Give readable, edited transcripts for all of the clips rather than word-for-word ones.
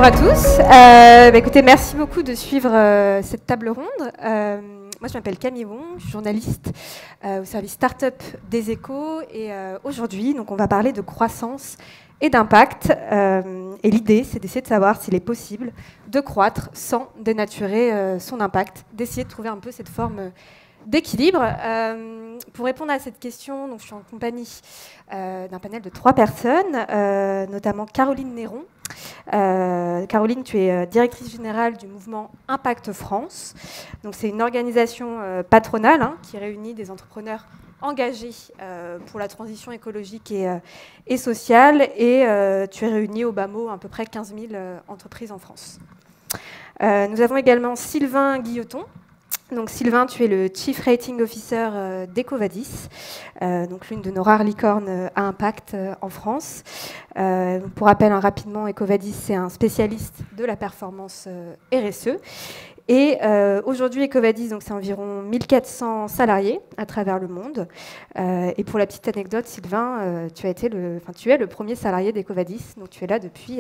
Bonjour à tous. Écoutez, merci beaucoup de suivre cette table ronde. Moi, je m'appelle Camille Wong, je suis journaliste au service Startup des Échos. Et aujourd'hui, on va parler de croissance et d'impact. Et l'idée, c'est d'essayer de savoir s'il est possible de croître sans dénaturer son impact, d'essayer de trouver un peu cette forme d'équilibre. Pour répondre à cette question, donc, je suis en compagnie d'un panel de 3 personnes, notamment Caroline Néron. Caroline, tu es directrice générale du mouvement Impact France. Donc, c'est une organisation patronale qui réunit des entrepreneurs engagés pour la transition écologique et sociale. Et tu es réunie au bas mot à peu près 15 000 entreprises en France. Nous avons également Sylvain Guilloton. Donc Sylvain, tu es le Chief Rating Officer d'Ecovadis, donc l'une de nos rares licornes à impact en France. Pour rappel, rapidement, Ecovadis, c'est un spécialiste de la performance RSE. Et aujourd'hui, Ecovadis, donc c'est environ 1400 salariés à travers le monde. Et pour la petite anecdote, Sylvain, tu es le premier salarié d'Ecovadis, donc tu es là depuis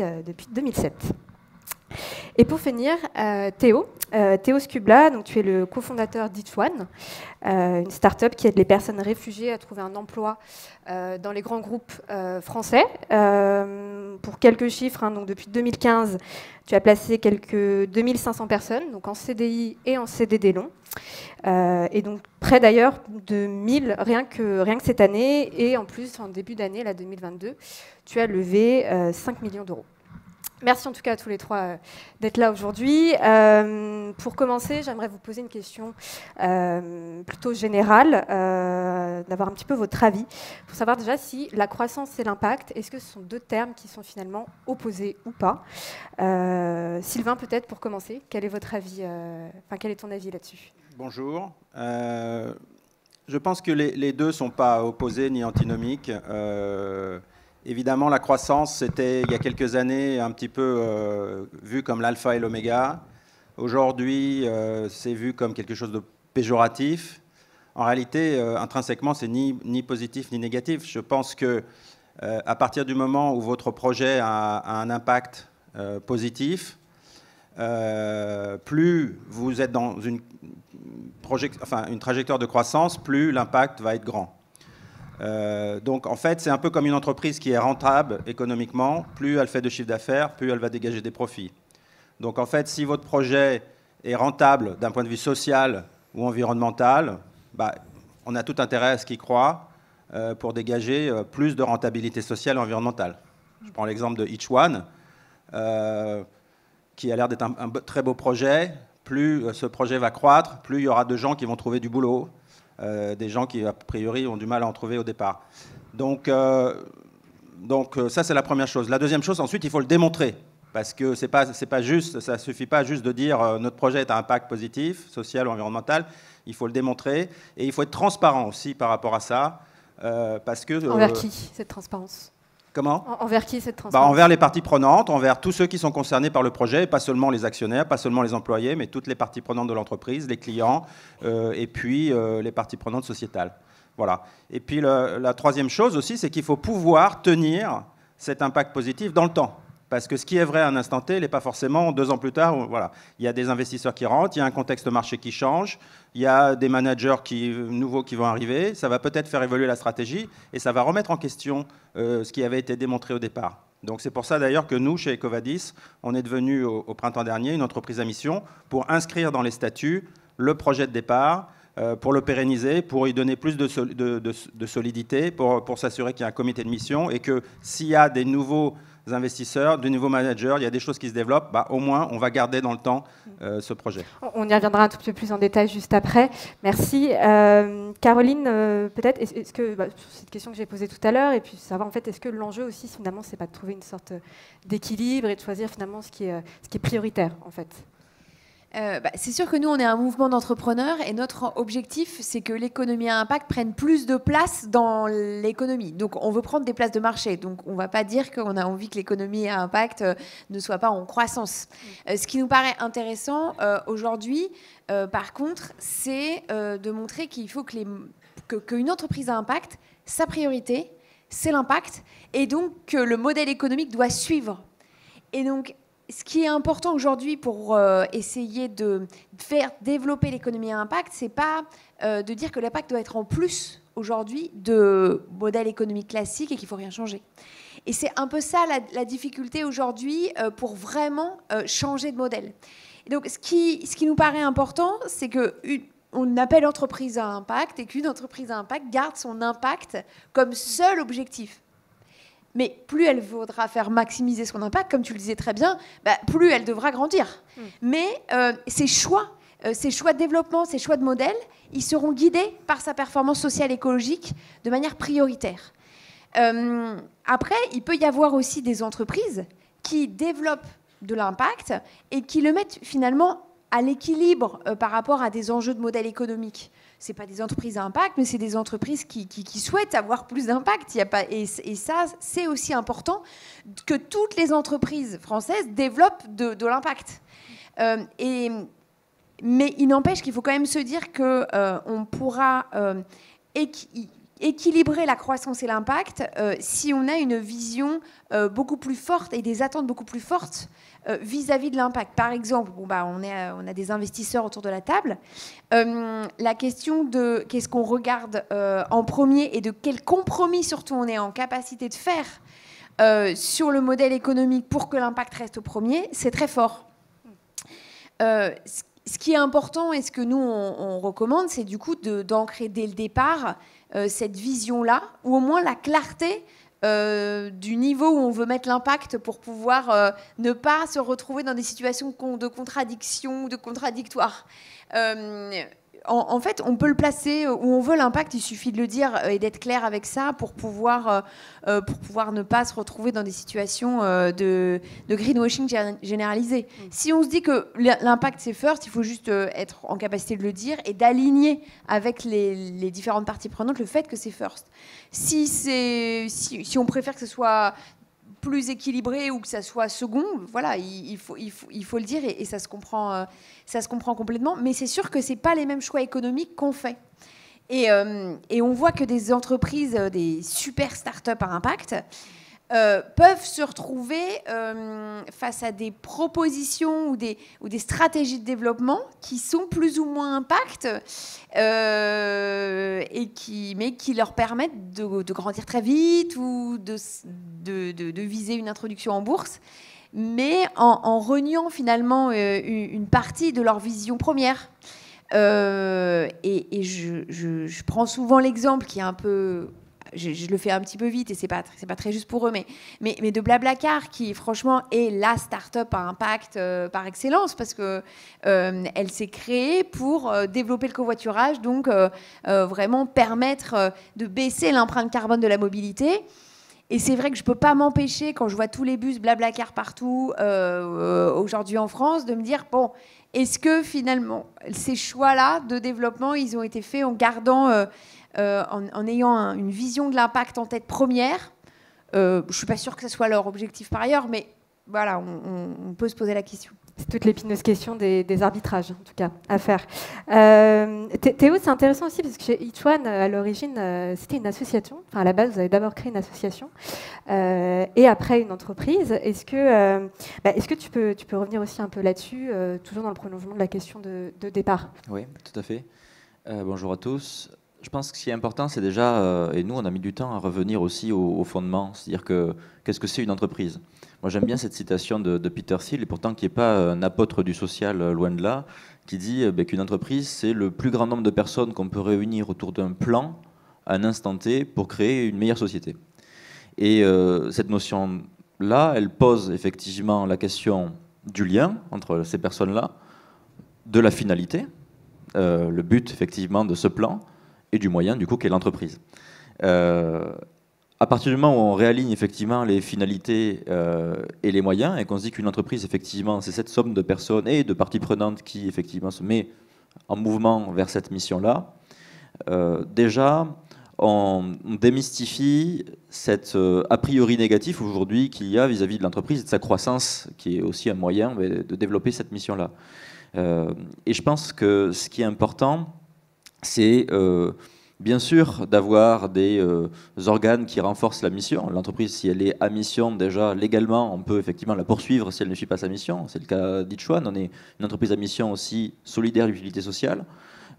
2007. Et pour finir, Théo Skubla, donc tu es le cofondateur d'Each-One, une start-up qui aide les personnes réfugiées à trouver un emploi dans les grands groupes français. Pour quelques chiffres, donc depuis 2015, tu as placé quelques 2500 personnes, donc en CDI et en CDD long. Et donc près d'ailleurs de 1000 rien que cette année. Et en plus, en début d'année, la 2022, tu as levé 5 millions d'euros. Merci en tout cas à tous les 3 d'être là aujourd'hui. Pour commencer, j'aimerais vous poser une question plutôt générale, d'avoir un petit peu votre avis, pour savoir déjà si la croissance et l'impact, est-ce que ce sont 2 termes qui sont finalement opposés ou pas. Sylvain, peut-être pour commencer, quel est votre avis, quel est ton avis là-dessus? Bonjour. Je pense que les 2 ne sont pas opposés ni antinomiques. Évidemment, la croissance, c'était il y a quelques années un petit peu vu comme l'alpha et l'oméga. Aujourd'hui, c'est vu comme quelque chose de péjoratif. En réalité, intrinsèquement, c'est ni positif ni négatif. Je pense que à partir du moment où votre projet a un impact positif, plus vous êtes dans une trajectoire de croissance, plus l'impact va être grand. Donc en fait, c'est un peu comme une entreprise qui est rentable économiquement. Plus elle fait de chiffre d'affaires, plus elle va dégager des profits. Donc en fait, si votre projet est rentable d'un point de vue social ou environnemental, on a tout intérêt à ce qu'il croît pour dégager plus de rentabilité sociale et environnementale. Je prends l'exemple de Each-One, qui a l'air d'être un très beau projet. Plus ce projet va croître, plus il y aura de gens qui vont trouver du boulot. Des gens qui, a priori, ont du mal à en trouver au départ. Donc ça, c'est la première chose. La deuxième chose, ensuite, il faut le démontrer. Parce que c'est pas juste, ça ne suffit pas juste de dire notre projet est à impact positif, social ou environnemental. Il faut le démontrer. Et il faut être transparent aussi par rapport à ça. Parce que, envers qui, cette transparence? Comment? Envers qui cette transparence? Envers les parties prenantes, envers tous ceux qui sont concernés par le projet, pas seulement les actionnaires, pas seulement les employés, mais toutes les parties prenantes de l'entreprise, les clients, et puis les parties prenantes sociétales. Voilà. Et puis la troisième chose aussi, c'est qu'il faut pouvoir tenir cet impact positif dans le temps. Parce que ce qui est vrai à un instant T, n'est pas forcément 2 ans plus tard. Voilà. Il y a des investisseurs qui rentrent, il y a un contexte marché qui change, il y a des managers nouveaux qui vont arriver. Ça va peut-être faire évoluer la stratégie et ça va remettre en question ce qui avait été démontré au départ. Donc c'est pour ça d'ailleurs que nous, chez Ecovadis, on est devenu au printemps dernier une entreprise à mission pour inscrire dans les statuts le projet de départ, pour le pérenniser, pour y donner plus de solidité, pour s'assurer qu'il y a un comité de mission et que s'il y a des nouveaux investisseurs, de nouveaux managers, il y a des choses qui se développent, au moins on va garder dans le temps ce projet. On y reviendra un tout petit peu plus en détail juste après. Merci. Caroline, peut-être, est-ce que, sur cette question que j'ai posée tout à l'heure, et puis savoir en fait, est-ce que l'enjeu aussi finalement, c'est pas de trouver une sorte d'équilibre et de choisir finalement ce qui est prioritaire en fait? C'est sûr que nous, on est un mouvement d'entrepreneurs et notre objectif, c'est que l'économie à impact prenne plus de place dans l'économie. Donc, on veut prendre des places de marché. Donc, on ne va pas dire qu'on a envie que l'économie à impact ne soit pas en croissance. Ce qui nous paraît intéressant aujourd'hui, par contre, c'est de montrer qu'il faut qu'une entreprise à impact, sa priorité, c'est l'impact, et donc que le modèle économique doit suivre. Et donc, ce qui est important aujourd'hui pour essayer de faire développer l'économie à impact, c'est pas de dire que l'impact doit être en plus aujourd'hui de modèle économique classique et qu'il faut rien changer. Et c'est un peu ça la difficulté aujourd'hui pour vraiment changer de modèle. Et donc, ce qui nous paraît important, c'est qu'on appelle entreprise à impact et qu'une entreprise à impact garde son impact comme seul objectif. Mais plus elle voudra faire maximiser son impact, comme tu le disais très bien, plus elle devra grandir. Mais ces choix de développement, ces choix de modèle, ils seront guidés par sa performance sociale et écologique de manière prioritaire. Après, il peut y avoir aussi des entreprises qui développent de l'impact et qui le mettent finalement à l'équilibre par rapport à des enjeux de modèle économique. Ce n'est pas des entreprises à impact, mais c'est des entreprises qui souhaitent avoir plus d'impact. Et ça, c'est aussi important que toutes les entreprises françaises développent de l'impact. Mais il n'empêche qu'il faut quand même se dire qu'on pourra équilibrer la croissance et l'impact si on a une vision beaucoup plus forte et des attentes beaucoup plus fortes vis-à-vis de l'impact. Par exemple, on a des investisseurs autour de la table. La question de qu'est-ce qu'on regarde en premier et de quel compromis surtout on est en capacité de faire sur le modèle économique pour que l'impact reste au premier, c'est très fort. Ce qui est important et ce que nous on recommande, c'est du coup d'ancrer dès le départ cette vision-là, ou au moins la clarté du niveau où on veut mettre l'impact pour pouvoir ne pas se retrouver dans des situations de contradiction ou de contradictoire. En fait, on peut le placer où on veut l'impact, il suffit de le dire et d'être clair avec ça pour pouvoir ne pas se retrouver dans des situations de greenwashing généralisé. Si on se dit que l'impact c'est first, il faut juste être en capacité de le dire et d'aligner avec les différentes parties prenantes le fait que c'est first. Si on préfère que ce soit plus équilibré ou que ça soit second, voilà, il faut le dire et ça se comprend complètement. Mais c'est sûr que c'est pas les mêmes choix économiques qu'on fait. Et on voit que des entreprises, des super startups à impact, peuvent se retrouver face à des propositions ou des stratégies de développement qui sont plus ou moins impact mais qui leur permettent de grandir très vite ou de viser une introduction en bourse, mais en reniant finalement une partie de leur vision première. Et je prends souvent l'exemple qui est un peu... Je le fais un petit peu vite et c'est pas très juste pour eux, mais de Blablacar qui franchement est la start-up à impact par excellence parce que elle s'est créée pour développer le covoiturage, donc vraiment permettre de baisser l'empreinte carbone de la mobilité. Et c'est vrai que je peux pas m'empêcher quand je vois tous les bus Blablacar partout aujourd'hui en France de me dire bon, est-ce que finalement ces choix-là de développement ils ont été faits en gardant en ayant une vision de l'impact en tête première. Je ne suis pas sûre que ce soit leur objectif par ailleurs, mais voilà, on peut se poser la question. C'est toute l'épineuse question des arbitrages, en tout cas, à faire. Théo, c'est intéressant aussi, parce que chez Each One, à l'origine, c'était une association. Enfin, à la base, vous avez d'abord créé une association, et après une entreprise. Est-ce que tu peux revenir aussi un peu là-dessus, toujours dans le prolongement de la question de départ? Oui, tout à fait. Bonjour à tous. Je pense que ce qui est important, c'est déjà, et nous on a mis du temps à revenir aussi au fondement, c'est-à-dire que qu'est-ce que c'est une entreprise? Moi j'aime bien cette citation de Peter Thiel, et pourtant qui n'est pas un apôtre du social, loin de là, qui dit qu'une entreprise c'est le plus grand nombre de personnes qu'on peut réunir autour d'un plan à un instant T pour créer une meilleure société. Et cette notion-là, elle pose effectivement la question du lien entre ces personnes-là, de la finalité, le but effectivement de ce plan, et du moyen, du coup, qu'est l'entreprise. À partir du moment où on réaligne effectivement les finalités et les moyens, et qu'on se dit qu'une entreprise, effectivement, c'est cette somme de personnes et de parties prenantes qui, effectivement, se met en mouvement vers cette mission-là, déjà, on démystifie cet a priori négatif aujourd'hui qu'il y a vis-à-vis de l'entreprise et de sa croissance, qui est aussi un moyen de développer cette mission-là. Et je pense que ce qui est important, c'est Bien sûr, d'avoir des organes qui renforcent la mission. L'entreprise, si elle est à mission, déjà légalement, on peut effectivement la poursuivre si elle ne suit pas sa mission. C'est le cas d'Itchuan. On est une entreprise à mission aussi solidaire d'utilité sociale.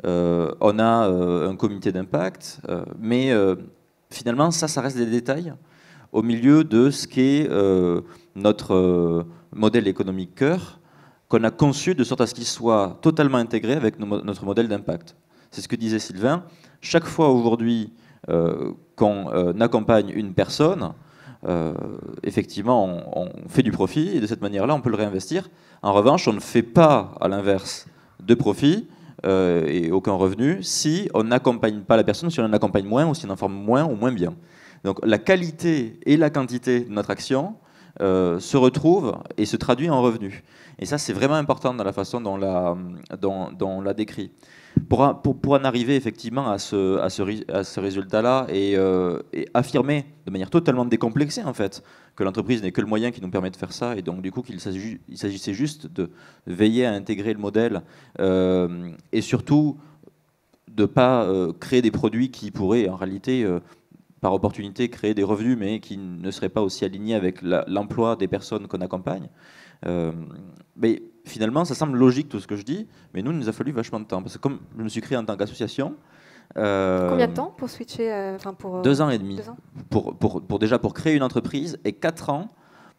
On a un comité d'impact, mais finalement, ça reste des détails au milieu de ce qu'est notre modèle économique cœur, qu'on a conçu de sorte à ce qu'il soit totalement intégré avec notre modèle d'impact. C'est ce que disait Sylvain. Chaque fois aujourd'hui qu'on accompagne une personne, effectivement, on fait du profit et de cette manière-là, on peut le réinvestir. En revanche, on ne fait pas, à l'inverse, de profit et aucun revenu si on n'accompagne pas la personne, si on en accompagne moins ou si on en forme moins ou moins bien. Donc la qualité et la quantité de notre action se retrouvent et se traduit en revenus. Et ça, c'est vraiment important dans la façon dont on l'a décrit. Pour en arriver effectivement à ce résultat-là et affirmer de manière totalement décomplexée en fait que l'entreprise n'est que le moyen qui nous permet de faire ça et donc du coup qu'il s'agissait juste de veiller à intégrer le modèle et surtout de ne pas créer des produits qui pourraient en réalité par opportunité créer des revenus mais qui ne seraient pas aussi alignés avec l'emploi des personnes qu'on accompagne. Mais finalement, ça semble logique tout ce que je dis, mais nous, il nous a fallu vachement de temps. Parce que comme je me suis créé en tant qu'association... Combien de temps pour switcher 2 ans et demi. 2 ans. Déjà pour créer une entreprise et 4 ans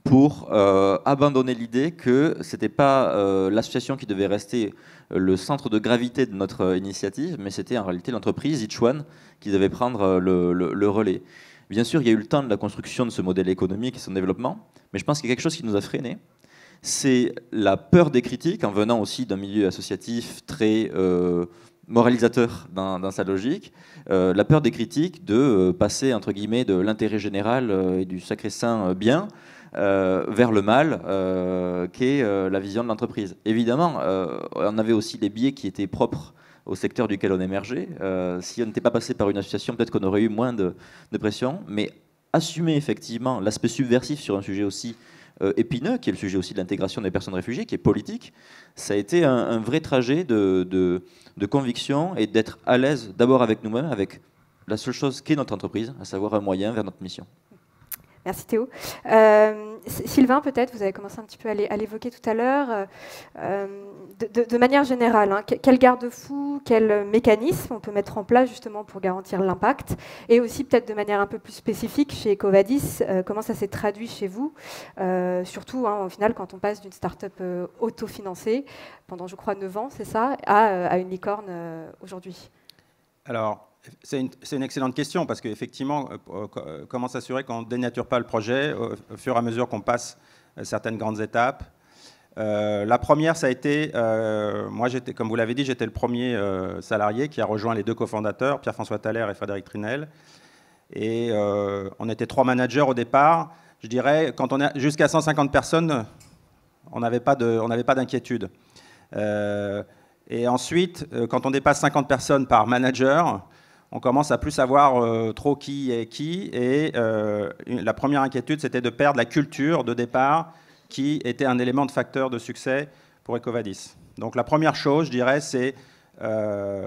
pour abandonner l'idée que ce n'était pas l'association qui devait rester le centre de gravité de notre initiative, mais c'était en réalité l'entreprise, Itchuan, qui devait prendre le relais. Bien sûr, il y a eu le temps de la construction de ce modèle économique et son développement, mais je pense qu'il y a quelque chose qui nous a freinés. C'est la peur des critiques, en venant aussi d'un milieu associatif très moralisateur dans sa logique, la peur des critiques de passer, entre guillemets, de l'intérêt général et du sacré-saint bien vers le mal, qu'est la vision de l'entreprise. Évidemment, on avait aussi les biais qui étaient propres au secteur duquel on émergeait. Si on n'était pas passé par une association, peut-être qu'on aurait eu moins de pression, mais assumer effectivement l'aspect subversif sur un sujet aussi épineux, qui est le sujet aussi de l'intégration des personnes réfugiées, qui est politique, ça a été un vrai trajet de conviction et d'être à l'aise d'abord avec nous-mêmes, avec la seule chose qu'est notre entreprise, à savoir un moyen vers notre mission. Merci Théo. Sylvain, peut-être, vous avez commencé un petit peu à l'évoquer tout à l'heure. De manière générale, hein, quel garde-fou, quel mécanisme on peut mettre en place justement pour garantir l'impact? Et aussi peut-être de manière un peu plus spécifique chez EcoVadis, comment ça s'est traduit chez vous? Surtout, hein, au final, quand on passe d'une start-up autofinancée pendant, je crois, 9 ans, c'est ça, à une licorne aujourd'hui. Alors, c'est une excellente question parce qu'effectivement, comment s'assurer qu'on ne dénature pas le projet au fur et à mesure qu'on passe certaines grandes étapes. La première, ça a été, moi, comme vous l'avez dit, j'étais le premier salarié qui a rejoint les 2 cofondateurs, Pierre-François Thaler et Frédéric Trinel. Et on était 3 managers au départ. Je dirais, quand on est jusqu'à 150 personnes, on n'avait pas d'inquiétude. Et ensuite, quand on dépasse 50 personnes par manager, on commence à plus savoir trop qui est qui. Et la première inquiétude, c'était de perdre la culture de départ qui était un élément de facteur de succès pour EcoVadis. Donc la première chose, je dirais, c'est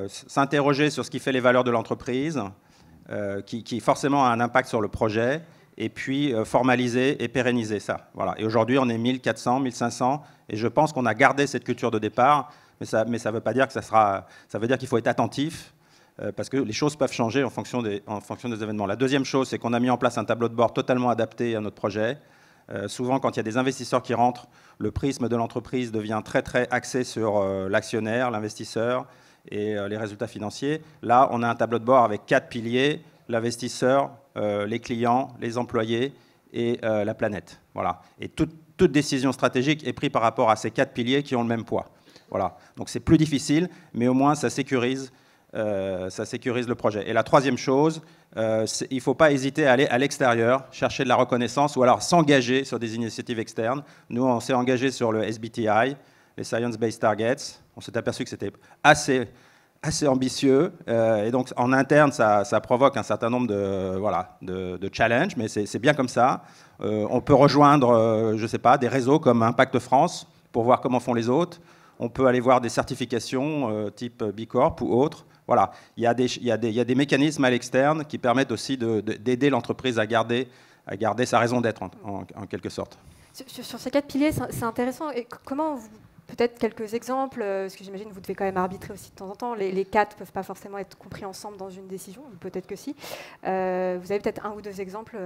s'interroger sur ce qui fait les valeurs de l'entreprise, qui forcément a un impact sur le projet, et puis formaliser et pérenniser ça. Voilà. Et aujourd'hui, on est 1400, 1500, et je pense qu'on a gardé cette culture de départ, mais ça ne veut pas dire que ça veut dire qu'il faut être attentif, parce que les choses peuvent changer en fonction des événements. La deuxième chose, c'est qu'on a mis en place un tableau de bord totalement adapté à notre projet. Souvent, quand il y a des investisseurs qui rentrent, le prisme de l'entreprise devient très, très axé sur l'actionnaire, l'investisseur et les résultats financiers. Là, on a un tableau de bord avec 4 piliers, l'investisseur, les clients, les employés et la planète. Voilà. Et toute décision stratégique est prise par rapport à ces 4 piliers qui ont le même poids. Voilà. Donc c'est plus difficile, mais au moins ça sécurise le projet. Et la troisième chose, il ne faut pas hésiter à aller à l'extérieur, chercher de la reconnaissance ou alors s'engager sur des initiatives externes. Nous, on s'est engagé sur le SBTI, les Science Based Targets. On s'est aperçu que c'était assez ambitieux. Et donc, en interne, ça provoque un certain nombre de challenges, mais c'est bien comme ça. On peut rejoindre, je ne sais pas, des réseaux comme Impact France pour voir comment font les autres. On peut aller voir des certifications type B Corp ou autres Voilà, il y a des mécanismes à l'externe qui permettent aussi d'aider l'entreprise à garder sa raison d'être en quelque sorte. Sur ces 4 piliers, c'est intéressant. Et comment peut-être quelques exemples, parce que j'imagine que vous devez quand même arbitrer aussi de temps en temps. Les 4 ne peuvent pas forcément être compris ensemble dans une décision, ou peut-être que si. Vous avez peut-être 1 ou 2 exemples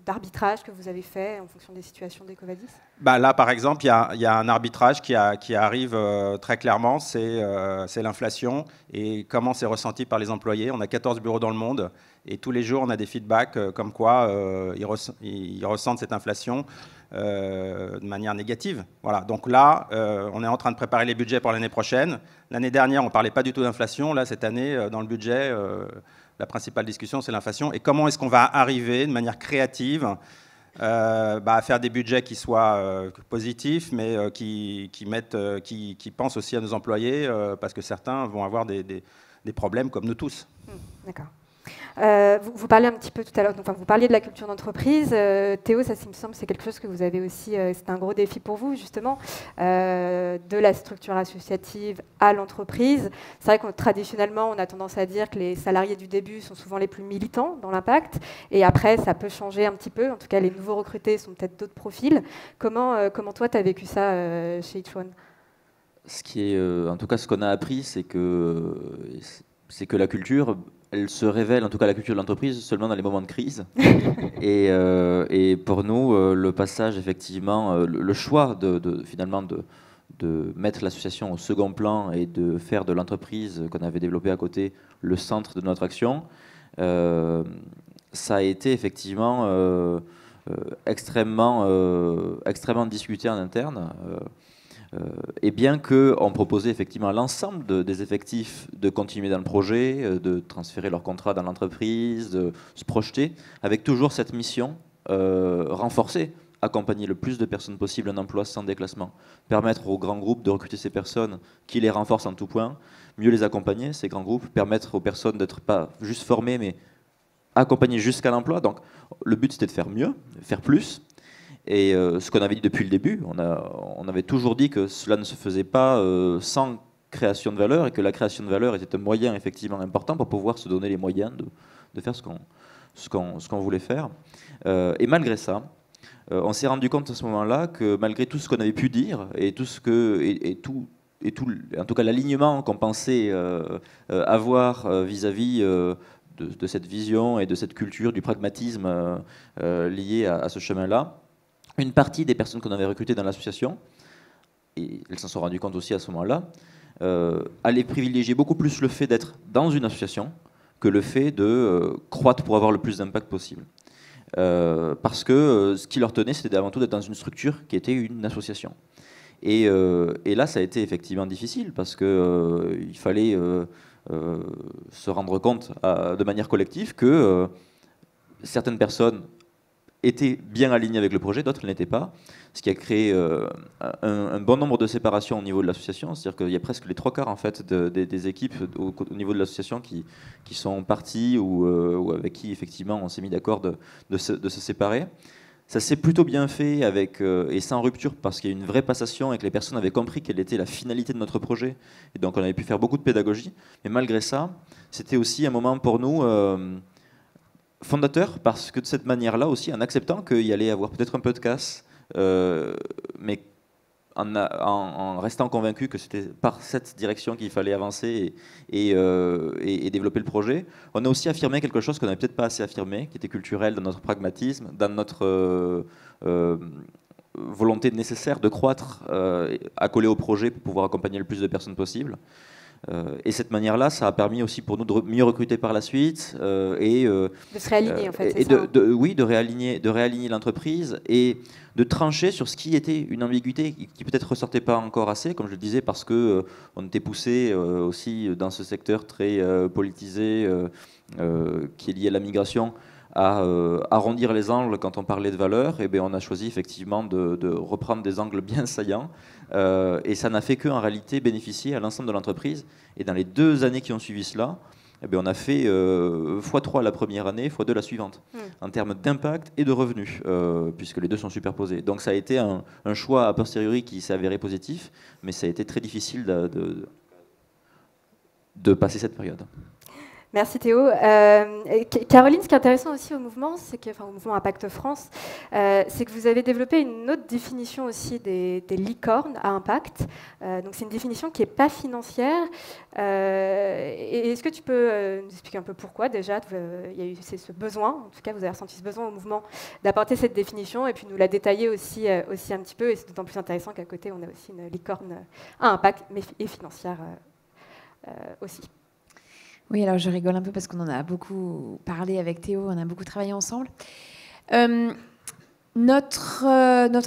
d'arbitrage que vous avez fait en fonction des situations d'Ecovadis? Là, par exemple, il y a un arbitrage qui arrive très clairement, c'est l'inflation et comment c'est ressenti par les employés. On a 14 bureaux dans le monde et tous les jours, on a des feedbacks comme quoi ils ressentent cette inflation de manière négative. Voilà. Donc là, on est en train de préparer les budgets pour l'année prochaine. L'année dernière, on ne parlait pas du tout d'inflation. Là, cette année, dans le budget, la principale discussion, c'est l'inflation. Et comment est-ce qu'on va arriver de manière créative à faire des budgets qui soient positifs, mais qui pensent aussi à nos employés, parce que certains vont avoir des problèmes comme nous tous. D'accord. Vous parliez un petit peu tout à l'heure, vous parliez de la culture d'entreprise. Théo, ça me semble, c'est quelque chose que vous avez aussi, c'est un gros défi pour vous, justement, de la structure associative à l'entreprise. C'est vrai que traditionnellement, on a tendance à dire que les salariés du début sont souvent les plus militants dans l'impact, et après, ça peut changer un petit peu. En tout cas, les nouveaux recrutés sont peut-être d'autres profils. Comment toi, tu as vécu ça chez Each One? En tout cas, ce qu'on a appris, c'est que la culture, elle se révèle, en tout cas la culture de l'entreprise, seulement dans les moments de crise. et pour nous, le passage, effectivement, le choix finalement de mettre l'association au second plan et de faire de l'entreprise qu'on avait développée à côté le centre de notre action, ça a été effectivement extrêmement discuté en interne. Et bien qu'on proposait effectivement à l'ensemble des effectifs de continuer dans le projet, de transférer leur contrat dans l'entreprise, de se projeter, avec toujours cette mission renforcée, accompagner le plus de personnes possible en emploi sans déclassement, permettre aux grands groupes de recruter ces personnes qui les renforcent en tout point, mieux les accompagner, ces grands groupes, permettre aux personnes d'être pas juste formées, mais accompagnées jusqu'à l'emploi. Donc le but c'était de faire mieux, faire plus. Et ce qu'on avait dit depuis le début, on avait toujours dit que cela ne se faisait pas sans création de valeur et que la création de valeur était un moyen effectivement important pour pouvoir se donner les moyens de faire ce qu'on voulait faire. Et malgré ça, on s'est rendu compte à ce moment-là que malgré tout ce qu'on avait pu dire et tout ce en tout cas l'alignement qu'on pensait avoir vis-à-vis de cette vision et de cette culture du pragmatisme lié à ce chemin-là, une partie des personnes qu'on avait recrutées dans l'association, et elles s'en sont rendues compte aussi à ce moment-là, allaient privilégier beaucoup plus le fait d'être dans une association que le fait de croître pour avoir le plus d'impact possible. Parce que ce qui leur tenait, c'était avant tout d'être dans une structure qui était une association. Et là, ça a été effectivement difficile, parce qu'il fallait se rendre compte de manière collective que certaines personnes étaient bien alignées avec le projet, d'autres ne l'étaient pas, ce qui a créé un bon nombre de séparations au niveau de l'association, c'est-à-dire qu'il y a presque les 3/4 en fait, des équipes au niveau de l'association qui sont parties ou avec qui effectivement on s'est mis d'accord de se séparer. Ça s'est plutôt bien fait et sans rupture, parce qu'il y a eu une vraie passation et que les personnes avaient compris quelle était la finalité de notre projet, et donc on avait pu faire beaucoup de pédagogie, mais malgré ça, c'était aussi un moment pour nous fondateur, parce que de cette manière-là aussi, en acceptant qu'il y allait avoir peut-être un peu de casse, mais en restant convaincu que c'était par cette direction qu'il fallait avancer et développer le projet, on a aussi affirmé quelque chose qu'on n'avait peut-être pas assez affirmé, qui était culturel dans notre pragmatisme, dans notre volonté nécessaire de croître, accolée au projet pour pouvoir accompagner le plus de personnes possible. Et cette manière-là, ça a permis aussi pour nous de mieux recruter par la suite de se réaligner en fait. Oui, de réaligner l'entreprise et de trancher sur ce qui était une ambiguïté qui peut-être ressortait pas encore assez, comme je le disais, parce que on était poussé aussi dans ce secteur très politisé qui est lié à la migration, à arrondir les angles quand on parlait de valeurs. Et bien on a choisi effectivement de reprendre des angles bien saillants, et ça n'a fait qu'en réalité bénéficier à l'ensemble de l'entreprise. Et dans les 2 années qui ont suivi cela, eh bien on a fait x3 la première année, x2 la suivante, en termes d'impact et de revenus, puisque les deux sont superposés. Donc ça a été un choix a posteriori qui s'est avéré positif, mais ça a été très difficile de passer cette période. Merci Théo. Caroline, ce qui est intéressant aussi au mouvement, au mouvement Impact France, c'est que vous avez développé une autre définition aussi des licornes à impact. Donc c'est une définition qui n'est pas financière. Est-ce que tu peux nous expliquer un peu pourquoi déjà il y a eu ce besoin, en tout cas vous avez ressenti ce besoin au mouvement d'apporter cette définition et puis nous la détailler aussi un petit peu, et c'est d'autant plus intéressant qu'à côté on a aussi une licorne à impact et financière aussi. Oui, alors je rigole un peu parce qu'on en a beaucoup parlé avec Théo, on a beaucoup travaillé ensemble. Notre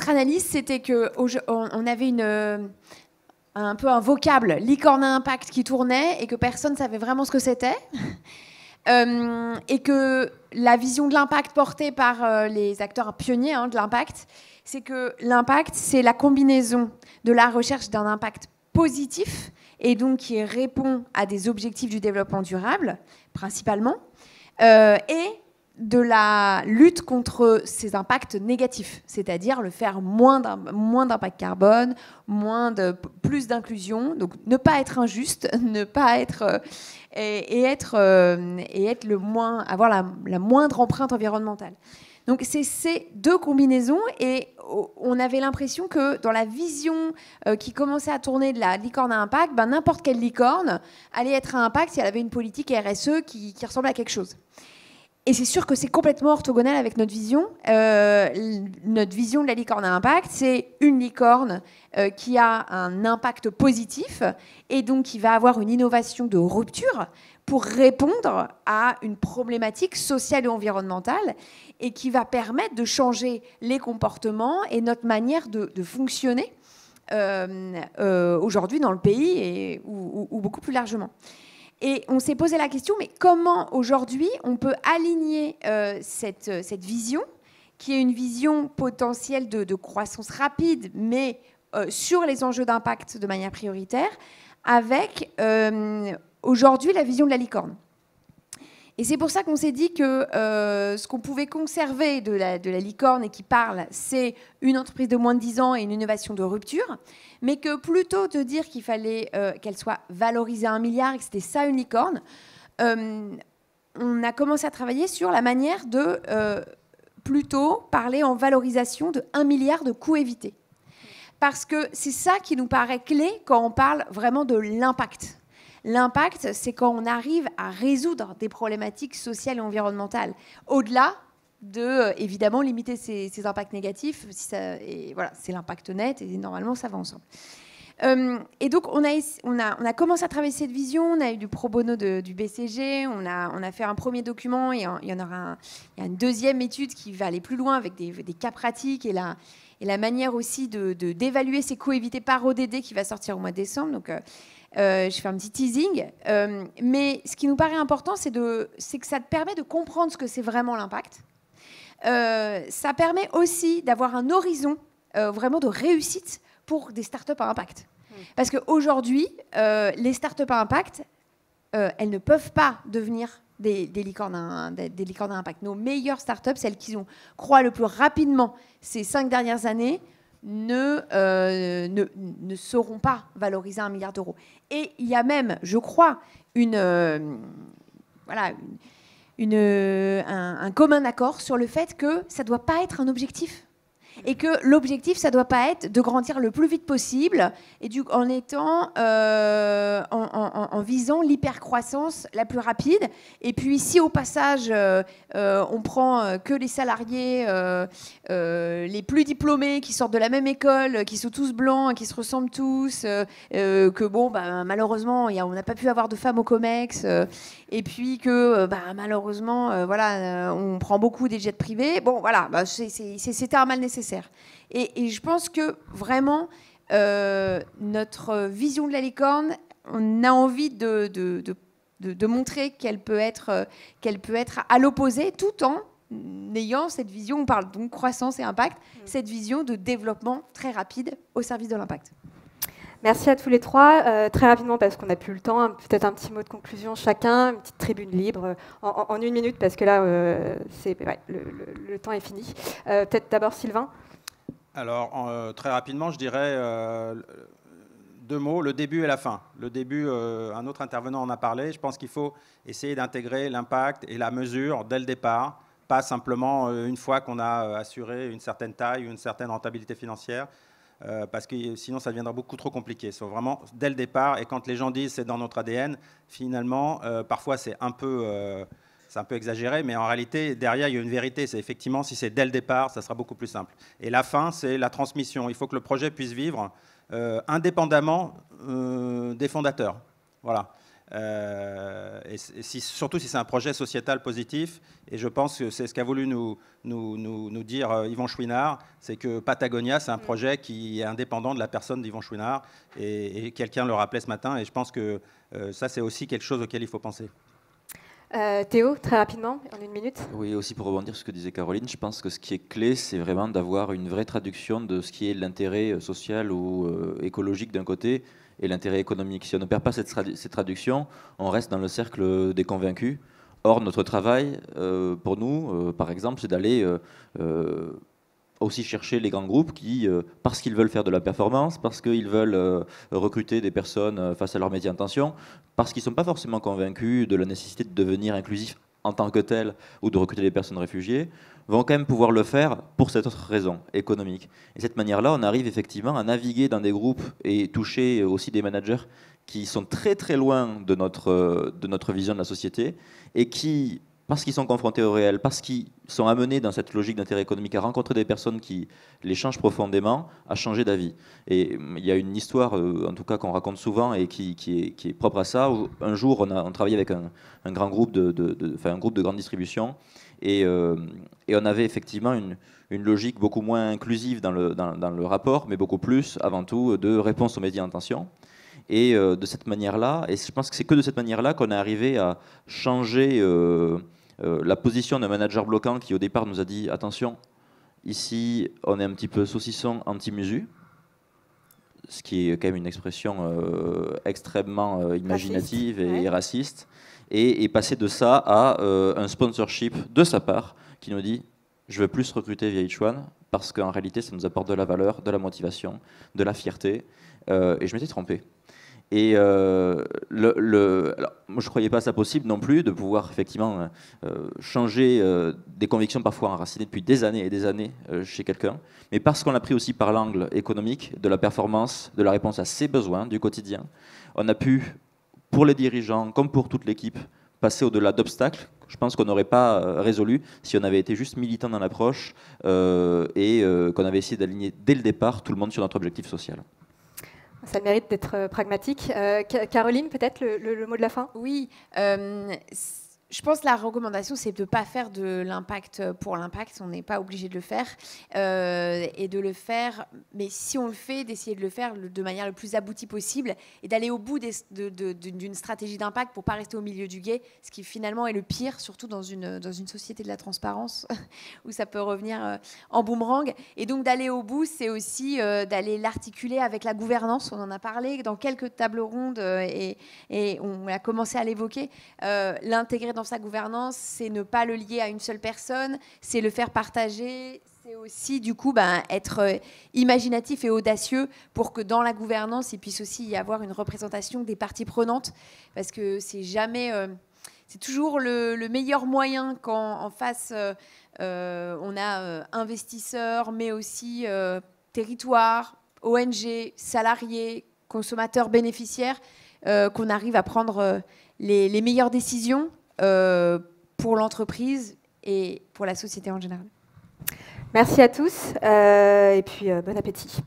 analyse, c'était qu'on avait un peu un vocable licorne à impact qui tournait et que personne ne savait vraiment ce que c'était. Et que la vision de l'impact portée par les acteurs pionniers de l'impact, c'est que l'impact, c'est la combinaison de la recherche d'un impact positif et donc qui répond à des objectifs du développement durable, principalement, et de la lutte contre ces impacts négatifs, c'est-à-dire le faire moins d'impact carbone, plus d'inclusion, donc ne pas être injuste, ne pas être avoir la moindre empreinte environnementale. Donc c'est ces deux combinaisons et on avait l'impression que dans la vision qui commençait à tourner de la licorne à impact, n'importe quelle licorne allait être à impact si elle avait une politique RSE qui ressemblait à quelque chose. Et c'est sûr que c'est complètement orthogonal avec notre vision. Notre vision de la licorne à impact, c'est une licorne qui a un impact positif et donc qui va avoir une innovation de rupture pour répondre à une problématique sociale et environnementale et qui va permettre de changer les comportements et notre manière de fonctionner aujourd'hui dans le pays ou beaucoup plus largement. Et on s'est posé la question, mais comment aujourd'hui on peut aligner cette vision, qui est une vision potentielle de croissance rapide, mais sur les enjeux d'impact de manière prioritaire, avec aujourd'hui la vision de la licorne. Et c'est pour ça qu'on s'est dit que ce qu'on pouvait conserver de la licorne et qui parle, c'est une entreprise de moins de 10 ans et une innovation de rupture, mais que plutôt de dire qu'il fallait qu'elle soit valorisée à 1 milliard et que c'était ça une licorne, on a commencé à travailler sur la manière de plutôt parler en valorisation de 1 milliard de coûts évités. Parce que c'est ça qui nous paraît clé quand on parle vraiment de l'impact. L'impact, c'est quand on arrive à résoudre des problématiques sociales et environnementales, au-delà de, évidemment, limiter ces impacts négatifs. Et voilà, c'est l'impact net, et normalement, ça va ensemble. Et donc, on a commencé à travailler cette vision, on a eu du pro bono du BCG, on a fait un premier document, et il y a une deuxième étude qui va aller plus loin avec des cas pratiques, et la manière aussi d'évaluer ces coûts évités par ODD qui va sortir au mois de décembre. Donc, je fais un petit teasing, mais ce qui nous paraît important, c'est que ça te permet de comprendre ce que c'est vraiment l'impact. Ça permet aussi d'avoir un horizon vraiment de réussite pour des startups à impact. Parce qu'aujourd'hui, les startups à impact, elles ne peuvent pas devenir des licornes à impact. Nos meilleures startups, celles qui croient le plus rapidement ces 5 dernières années, ne seront pas valorisées à 1 milliard d'euros. Et il y a même, je crois, un commun accord sur le fait que ça ne doit pas être un objectif. Et que l'objectif, ça ne doit pas être de grandir le plus vite possible et en visant l'hypercroissance la plus rapide. Et puis si au passage, on prend que les salariés les plus diplômés qui sortent de la même école, qui sont tous blancs, qui se ressemblent tous, malheureusement, on n'a pas pu avoir de femmes au COMEX, et puis que malheureusement, on prend beaucoup des jets privés. Bon, voilà, c'était un mal nécessaire. Et je pense que vraiment, notre vision de la licorne, on a envie de montrer qu'elle peut être à l'opposé, tout en ayant cette vision, on parle donc croissance et impact, cette vision de développement très rapide au service de l'impact. Merci à tous les trois. Très rapidement, parce qu'on n'a plus le temps, peut-être un petit mot de conclusion chacun, une petite tribune libre en 1 minute, parce que là, le temps est fini. Peut-être d'abord Sylvain. Alors, très rapidement, je dirais 2 mots, le début et la fin. Le début, un autre intervenant en a parlé. Je pense qu'il faut essayer d'intégrer l'impact et la mesure dès le départ, pas simplement une fois qu'on a assuré une certaine taille ou une certaine rentabilité financière, parce que sinon ça deviendra beaucoup trop compliqué. C'est vraiment dès le départ, et quand les gens disent c'est dans notre ADN, finalement, parfois c'est un peu exagéré, mais en réalité, derrière, il y a une vérité. C'est effectivement, si c'est dès le départ, ça sera beaucoup plus simple. Et la fin, c'est la transmission. Il faut que le projet puisse vivre indépendamment des fondateurs. Voilà. Et surtout si c'est un projet sociétal positif. Et je pense que c'est ce qu'a voulu nous dire Yvon Chouinard, c'est que Patagonia, c'est un projet qui est indépendant de la personne d'Yvon Chouinard. Et quelqu'un le rappelait ce matin. Et je pense que ça, c'est aussi quelque chose auquel il faut penser. Théo, très rapidement, en 1 minute. Oui, aussi pour rebondir sur ce que disait Caroline, je pense que ce qui est clé, c'est vraiment d'avoir une vraie traduction de ce qui est l'intérêt social ou écologique d'un côté et l'intérêt économique. Si on ne perd pas cette traduction, on reste dans le cercle des convaincus. Or, notre travail, pour nous, par exemple, c'est d'aller aussi chercher les grands groupes qui, parce qu'ils veulent faire de la performance, parce qu'ils veulent recruter des personnes face à leur métier en tension, parce qu'ils ne sont pas forcément convaincus de la nécessité de devenir inclusif en tant que tel ou de recruter des personnes réfugiées, vont quand même pouvoir le faire pour cette autre raison économique. Et de cette manière-là, on arrive effectivement à naviguer dans des groupes et toucher aussi des managers qui sont très très loin de notre vision de la société et qui, parce qu'ils sont confrontés au réel, parce qu'ils sont amenés dans cette logique d'intérêt économique à rencontrer des personnes qui les changent profondément, à changer d'avis. Et il y a une histoire, en tout cas qu'on raconte souvent et qui est propre à ça, où un jour on travaillait avec un grand groupe un groupe de grande distribution et on avait effectivement une logique beaucoup moins inclusive dans le rapport, mais beaucoup plus, avant tout, de réponse aux médias en tension. Et de cette manière-là, et je pense que c'est que de cette manière-là qu'on est arrivé à changer la position d'un manager bloquant qui au départ nous a dit attention, ici on est un petit peu saucisson anti-musu, ce qui est quand même une expression extrêmement imaginative et raciste, et passer de ça à un sponsorship de sa part qui nous dit je veux plus recruter VH1 parce qu'en réalité ça nous apporte de la valeur, de la motivation, de la fierté, et je m'étais trompé. Et alors, moi, je ne croyais pas ça possible non plus, de pouvoir effectivement changer des convictions parfois enracinées depuis des années et des années chez quelqu'un, mais parce qu'on l'a pris aussi par l'angle économique, de la performance, de la réponse à ses besoins du quotidien, on a pu, pour les dirigeants comme pour toute l'équipe, passer au-delà d'obstacles. Je pense qu'on n'aurait pas résolu si on avait été juste militant dans l'approche et qu'on avait essayé d'aligner dès le départ tout le monde sur notre objectif social. Ça mérite d'être pragmatique. Caroline, peut-être le mot de la fin ? Oui, je pense que la recommandation, c'est de ne pas faire de l'impact pour l'impact. On n'est pas obligé de le faire. Et de le faire, mais si on le fait, d'essayer de le faire de manière le plus aboutie possible et d'aller au bout d'une stratégie d'impact pour ne pas rester au milieu du gué, ce qui finalement est le pire, surtout dans une société de la transparence où ça peut revenir en boomerang. Et donc d'aller au bout, c'est aussi d'aller l'articuler avec la gouvernance. On en a parlé dans quelques tables rondes et on a commencé à l'évoquer. L'intégrer dans sa gouvernance, c'est ne pas le lier à une seule personne, c'est le faire partager, c'est aussi du coup être imaginatif et audacieux pour que dans la gouvernance, il puisse aussi y avoir une représentation des parties prenantes, parce que c'est jamais, c'est toujours le meilleur moyen quand en face on a investisseurs, mais aussi territoire, ONG, salariés, consommateurs, bénéficiaires, qu'on arrive à prendre les meilleures décisions pour l'entreprise et pour la société en général. Merci à tous et puis bon appétit.